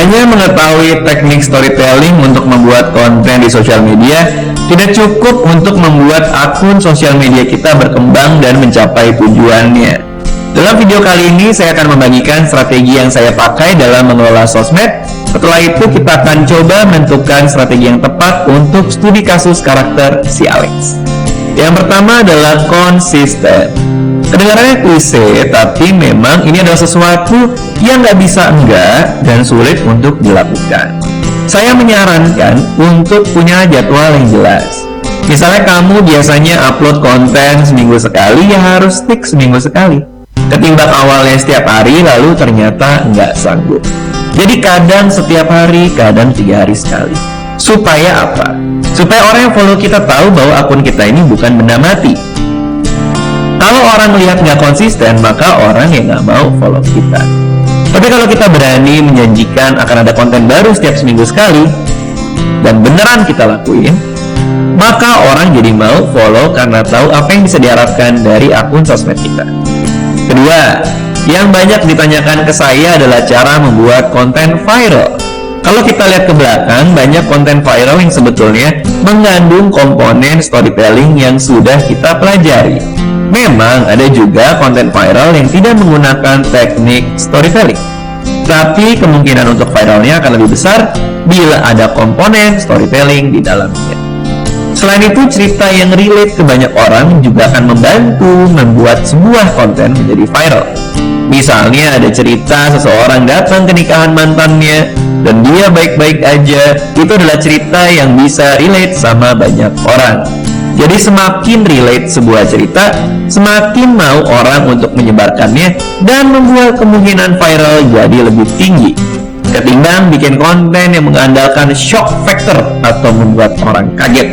Hanya mengetahui teknik storytelling untuk membuat konten di sosial media tidak cukup untuk membuat akun sosial media kita berkembang dan mencapai tujuannya. Dalam video kali ini saya akan membagikan strategi yang saya pakai dalam mengelola sosmed. Setelah itu kita akan coba menentukan strategi yang tepat untuk studi kasus karakter si Alex. Yang pertama adalah konsisten. Kedengarannya klise, tapi memang ini adalah sesuatu yang nggak bisa enggak dan sulit untuk dilakukan. Saya menyarankan untuk punya jadwal yang jelas. Misalnya kamu biasanya upload konten seminggu sekali, ya harus stick seminggu sekali. Ketimbang awalnya setiap hari, lalu ternyata nggak sanggup. Jadi kadang setiap hari, kadang 3 hari sekali. Supaya apa? Supaya orang yang follow kita tahu bahwa akun kita ini bukan benda mati. Kalau orang melihat nggak konsisten, maka orang yang nggak mau follow kita. Tapi kalau kita berani menjanjikan akan ada konten baru setiap seminggu sekali, dan beneran kita lakuin, maka orang jadi mau follow karena tahu apa yang bisa diharapkan dari akun sosmed kita. Kedua, yang banyak ditanyakan ke saya adalah cara membuat konten viral. Kalau kita lihat ke belakang, banyak konten viral yang sebetulnya mengandung komponen storytelling yang sudah kita pelajari. Memang ada juga konten viral yang tidak menggunakan teknik storytelling, tapi kemungkinan untuk viralnya akan lebih besar bila ada komponen storytelling di dalamnya. Selain itu, cerita yang relate ke banyak orang juga akan membantu membuat sebuah konten menjadi viral. Misalnya ada cerita seseorang datang ke nikahan mantannya dan dia baik-baik aja. Itu adalah cerita yang bisa relate sama banyak orang. Jadi semakin relate sebuah cerita, semakin mau orang untuk menyebarkannya dan membuat kemungkinan viral jadi lebih tinggi ketimbang bikin konten yang mengandalkan shock factor atau membuat orang kaget.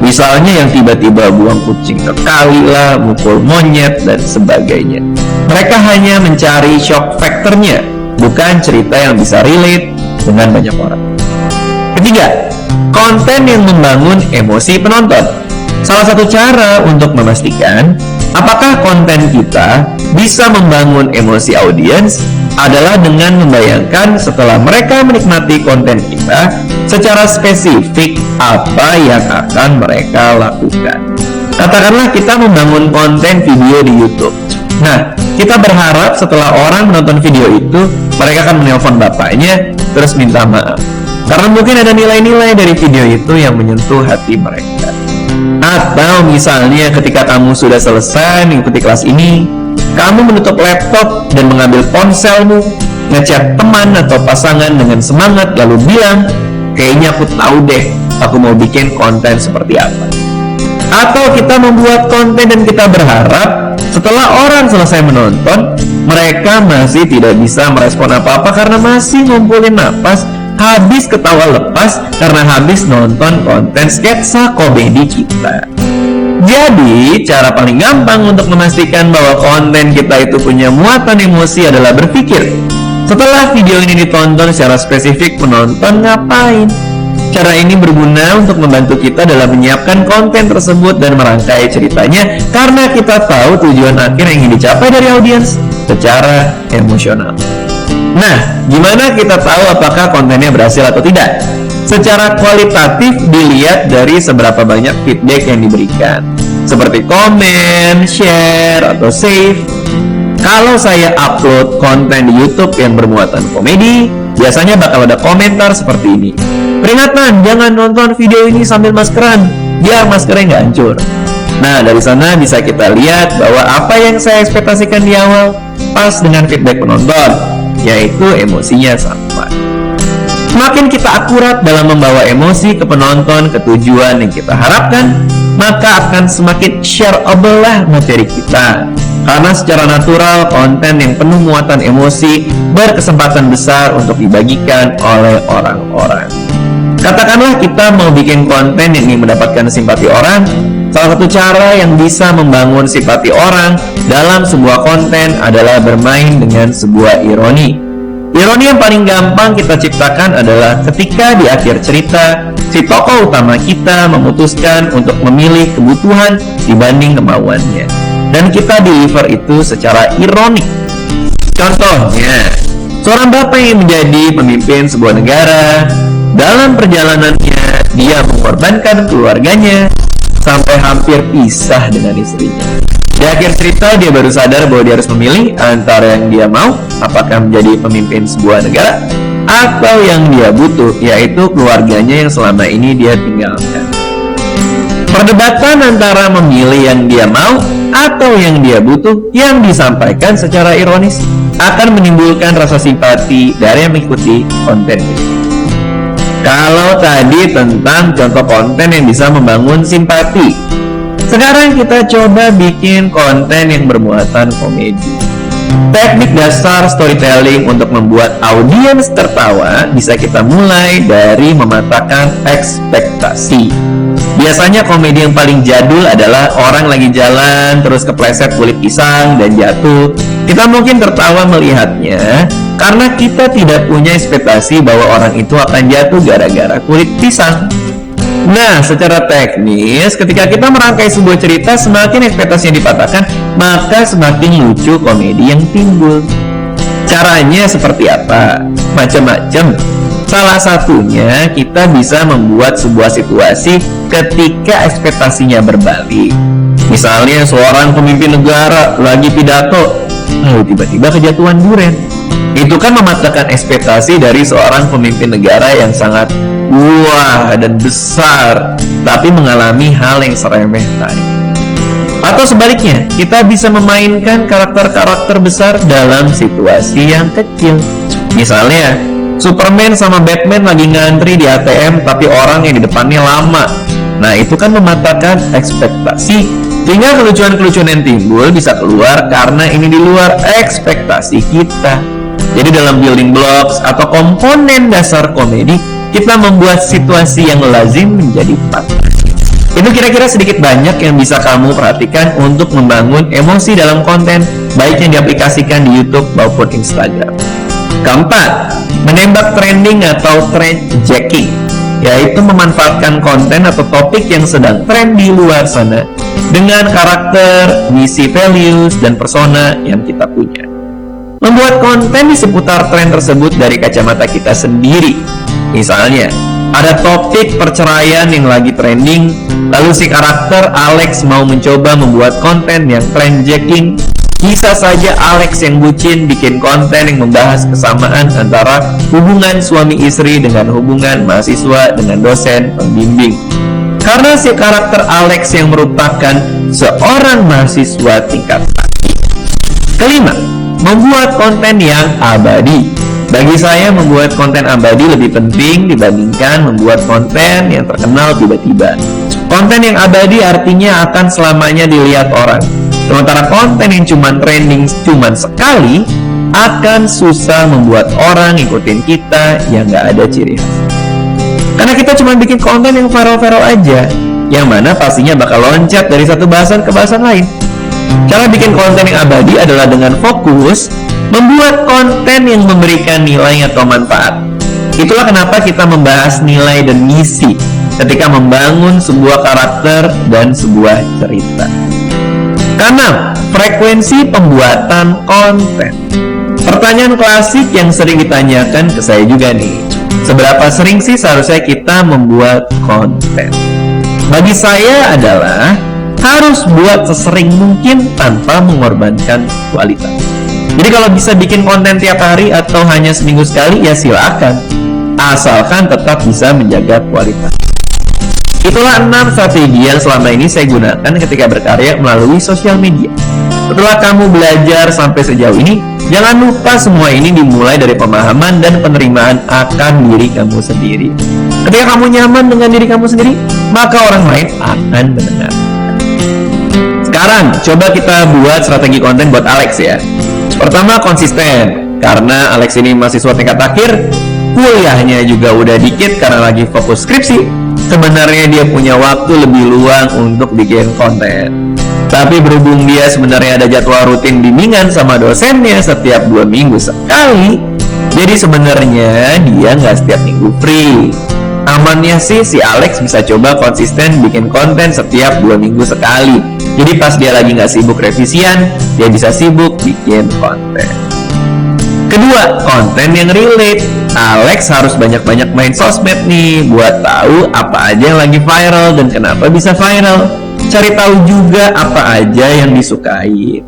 Misalnya yang tiba-tiba buang kucing ke kali lah, mukul monyet, dan sebagainya. Mereka hanya mencari shock factornya, bukan cerita yang bisa relate dengan banyak orang. Ketiga, konten yang membangun emosi penonton. Salah satu cara untuk memastikan apakah konten kita bisa membangun emosi audiens adalah dengan membayangkan setelah mereka menikmati konten kita secara spesifik apa yang akan mereka lakukan. Katakanlah kita membangun konten video di YouTube. Nah, kita berharap setelah orang menonton video itu, mereka akan menelpon bapaknya terus minta maaf. Karena mungkin ada nilai-nilai dari video itu yang menyentuh hati mereka. Atau misalnya ketika kamu sudah selesai mengikuti kelas ini, kamu menutup laptop dan mengambil ponselmu, ngechat teman atau pasangan dengan semangat lalu bilang, kayaknya aku tahu deh aku mau bikin konten seperti apa. Atau kita membuat konten dan kita berharap setelah orang selesai menonton, mereka masih tidak bisa merespon apa-apa karena masih ngumpulin napas, habis ketawa lepas karena habis nonton konten sketsa komedi kita. Jadi, cara paling gampang untuk memastikan bahwa konten kita itu punya muatan emosi adalah berpikir, setelah video ini ditonton secara spesifik, penonton ngapain? Cara ini berguna untuk membantu kita dalam menyiapkan konten tersebut dan merangkai ceritanya karena kita tahu tujuan akhir yang ingin dicapai dari audiens secara emosional. Nah, gimana kita tahu apakah kontennya berhasil atau tidak? Secara kualitatif dilihat dari seberapa banyak feedback yang diberikan, seperti komen, share, atau save. Kalau saya upload konten di YouTube yang bermuatan komedi, biasanya bakal ada komentar seperti ini. Peringatan, jangan nonton video ini sambil maskeran, biar maskernya nggak hancur. Nah, dari sana bisa kita lihat bahwa apa yang saya ekspektasikan di awal pas dengan feedback penonton, yaitu emosinya sama. Semakin kita akurat dalam membawa emosi ke penonton ke tujuan yang kita harapkan, maka akan semakin shareable lah materi kita. Karena secara natural konten yang penuh muatan emosi berkesempatan besar untuk dibagikan oleh orang-orang. Katakanlah kita mau bikin konten yang ingin mendapatkan simpati orang. Salah satu cara yang bisa membangun simpati orang dalam sebuah konten adalah bermain dengan sebuah ironi. Ironi yang paling gampang kita ciptakan adalah ketika di akhir cerita, si tokoh utama kita memutuskan untuk memilih kebutuhan dibanding kemauannya. Dan kita deliver itu secara ironik. Contohnya, Seorang bapak yang menjadi pemimpin sebuah negara, dalam perjalanannya dia mengorbankan keluarganya sampai hampir pisah dengan istrinya. Di akhir cerita dia baru sadar bahwa dia harus memilih antara yang dia mau, apakah menjadi pemimpin sebuah negara, atau yang dia butuh, yaitu keluarganya yang selama ini dia tinggalkan. Perdebatan antara memilih yang dia mau atau yang dia butuh yang disampaikan secara ironis akan menimbulkan rasa simpati dari yang mengikuti konten ini. Kalau tadi tentang contoh konten yang bisa membangun simpati, sekarang kita coba bikin konten yang bermuatan komedi. Teknik dasar storytelling untuk membuat audiens tertawa bisa kita mulai dari mematahkan ekspektasi. Biasanya komedi yang paling jadul adalah orang lagi jalan terus kepleset kulit pisang dan jatuh. Kita mungkin tertawa melihatnya karena kita tidak punya ekspektasi bahwa orang itu akan jatuh gara-gara kulit pisang. Nah, secara teknis, ketika kita merangkai sebuah cerita, semakin ekspektasinya dipatahkan, maka semakin lucu komedi yang timbul. Caranya seperti apa? Macam-macam. Salah satunya, kita bisa membuat sebuah situasi ketika ekspektasinya berbalik. Misalnya, seorang pemimpin negara lagi pidato, lalu tiba-tiba kejatuhan duren. Itu kan mematahkan ekspektasi dari seorang pemimpin negara yang sangat wah dan besar, tapi mengalami hal yang seremeh tadi. Atau sebaliknya, kita bisa memainkan karakter-karakter besar dalam situasi yang kecil. Misalnya, Superman sama Batman lagi ngantri di ATM, tapi orang yang di depannya lama. Nah, itu kan mematahkan ekspektasi, sehingga kelucuan-kelucuan yang timbul bisa keluar karena ini di luar ekspektasi kita. Jadi dalam building blocks atau komponen dasar komedi, kita membuat situasi yang lazim menjadi patah. Itu kira-kira sedikit banyak yang bisa kamu perhatikan untuk membangun emosi dalam konten, baik yang diaplikasikan di YouTube maupun Instagram. Keempat, menembak trending atau trendjacking, yaitu memanfaatkan konten atau topik yang sedang tren di luar sana dengan karakter, misi, values, dan persona yang kita punya. Membuat konten di seputar tren tersebut dari kacamata kita sendiri. Misalnya, ada topik perceraian yang lagi trending, lalu si karakter Alex mau mencoba membuat konten yang trendjacking. Bisa saja Alex yang bucin bikin konten yang membahas kesamaan antara hubungan suami istri dengan hubungan mahasiswa dengan dosen pembimbing. Karena si karakter Alex yang merupakan seorang mahasiswa tingkat tinggi. Kelima, membuat konten yang abadi. Bagi saya, membuat konten abadi lebih penting dibandingkan membuat konten yang terkenal tiba-tiba. Konten yang abadi artinya akan selamanya dilihat orang. Sementara konten yang cuman trending cuman sekali akan susah membuat orang ngikutin kita yang nggak ada ciri khas. Karena kita cuma bikin konten yang viral-viral aja, yang mana pastinya bakal loncat dari satu bahasan ke bahasan lain. Cara bikin konten yang abadi adalah dengan fokus membuat konten yang memberikan nilai atau manfaat. Itulah kenapa kita membahas nilai dan misi ketika membangun sebuah karakter dan sebuah cerita. Keenam, frekuensi pembuatan konten. Pertanyaan klasik yang sering ditanyakan ke saya juga nih, seberapa sering sih seharusnya kita membuat konten? Bagi saya adalah harus buat sesering mungkin tanpa mengorbankan kualitas. Jadi kalau bisa bikin konten tiap hari atau hanya seminggu sekali, ya silakan, asalkan tetap bisa menjaga kualitas. Itulah 6 strategi yang selama ini saya gunakan ketika berkarya melalui sosial media. Setelah kamu belajar sampai sejauh ini, jangan lupa semua ini dimulai dari pemahaman dan penerimaan akan diri kamu sendiri. Ketika kamu nyaman dengan diri kamu sendiri, maka orang lain akan mendengar. Sekarang, coba kita buat strategi konten buat Alex ya. Pertama, konsisten. Karena Alex ini mahasiswa tingkat akhir, kuliahnya juga udah dikit karena lagi fokus skripsi. Sebenarnya dia punya waktu lebih luang untuk bikin konten. Tapi berhubung dia sebenarnya ada jadwal rutin bimbingan sama dosennya setiap 2 minggu sekali, jadi sebenarnya dia nggak setiap minggu free. Amannya sih si Alex bisa coba konsisten bikin konten setiap 2 minggu sekali. Jadi pas dia lagi nggak sibuk revisian, dia bisa sibuk bikin konten. Kedua, konten yang relate. Alex harus banyak-banyak main sosmed nih buat tahu apa aja yang lagi viral dan kenapa bisa viral. Cari tahu juga apa aja yang disukai.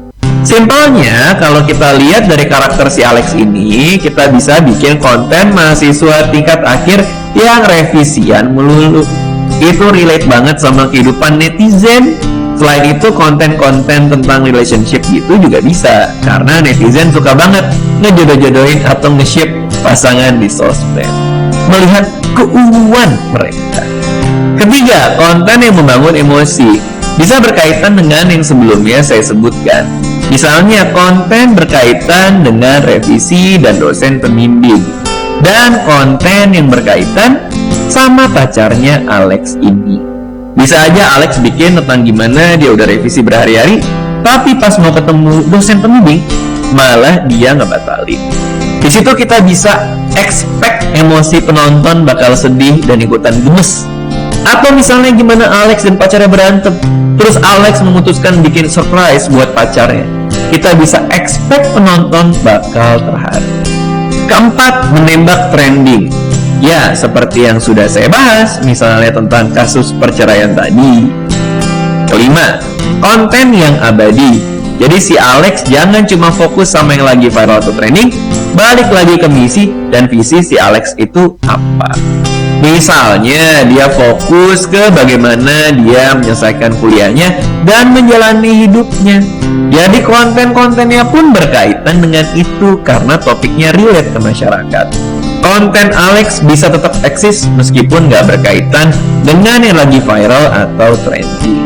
Simpelnya, kalau kita lihat dari karakter si Alex ini, kita bisa bikin konten mahasiswa tingkat akhir yang revisian melulu. Itu relate banget sama kehidupan netizen. Selain itu, konten-konten tentang relationship gitu juga bisa, karena netizen suka banget ngejodoh-jodohin atau nge-ship pasangan di sosmed, melihat keunguan mereka. Ketiga, konten yang membangun emosi. Bisa berkaitan dengan yang sebelumnya saya sebutkan. Misalnya, konten berkaitan dengan revisi dan dosen pembimbing. Dan konten yang berkaitan sama pacarnya Alex ini. Bisa aja Alex bikin tentang gimana dia udah revisi berhari-hari, tapi pas mau ketemu dosen pembimbing, malah dia ngebatalin. Di situ kita bisa expect emosi penonton bakal sedih dan ikutan gemes. Atau misalnya gimana Alex dan pacarnya berantem, terus Alex memutuskan bikin surprise buat pacarnya. Kita bisa expect penonton bakal terharu. Keempat, menembak trending. Ya, seperti yang sudah saya bahas, misalnya tentang kasus perceraian tadi. Kelima, konten yang abadi. Jadi si Alex jangan cuma fokus sama yang lagi viral atau trending, balik lagi ke misi dan visi si Alex itu apa. Misalnya, dia fokus ke bagaimana dia menyelesaikan kuliahnya dan menjalani hidupnya. Jadi konten-kontennya pun berkaitan dengan itu karena topiknya relate ke masyarakat. Konten Alex bisa tetap eksis meskipun nggak berkaitan dengan yang lagi viral atau trending.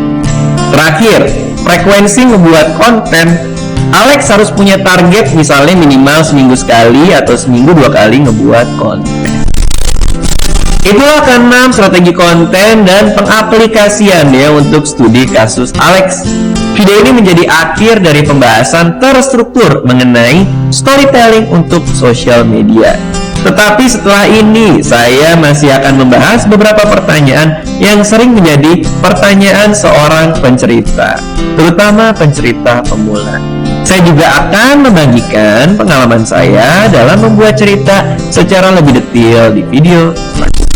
Terakhir, frekuensi membuat konten. Alex harus punya target, misalnya minimal seminggu sekali atau seminggu 2 kali ngebuat konten. Itulah ke-6 strategi konten dan pengaplikasiannya untuk studi kasus Alex. Video ini menjadi akhir dari pembahasan terstruktur mengenai storytelling untuk sosial media. Tetapi setelah ini, saya masih akan membahas beberapa pertanyaan yang sering menjadi pertanyaan seorang pencerita, terutama pencerita pemula. Saya juga akan membagikan pengalaman saya dalam membuat cerita secara lebih detail di video selanjutnya.